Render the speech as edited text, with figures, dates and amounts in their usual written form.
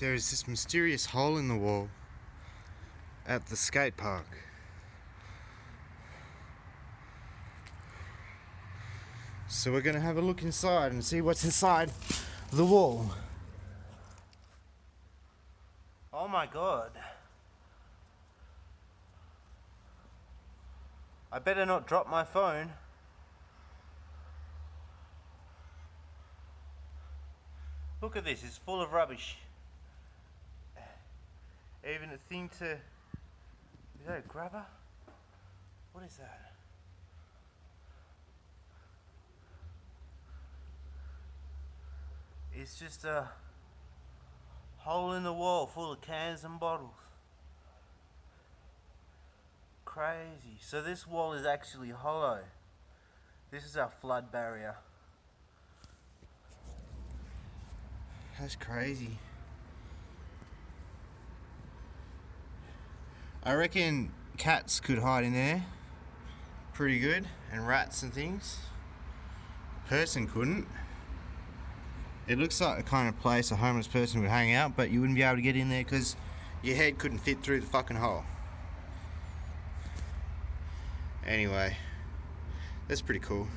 There is this mysterious hole in the wall at the skate park. So we're going to have a look inside and see what's inside the wall. Oh my god. I better not drop my phone. Look at this, it's full of rubbish. Even a thing to... Is that a grabber? What is that? It's just a hole in the wall full of cans and bottles. Crazy. So this wall is actually hollow. This is our flood barrier. That's crazy. I reckon cats could hide in there pretty good, and rats and things. A person couldn't. It looks like a kind of place a homeless person would hang out, but you wouldn't be able to get in there because your head couldn't fit through the fucking hole. Anyway, that's pretty cool.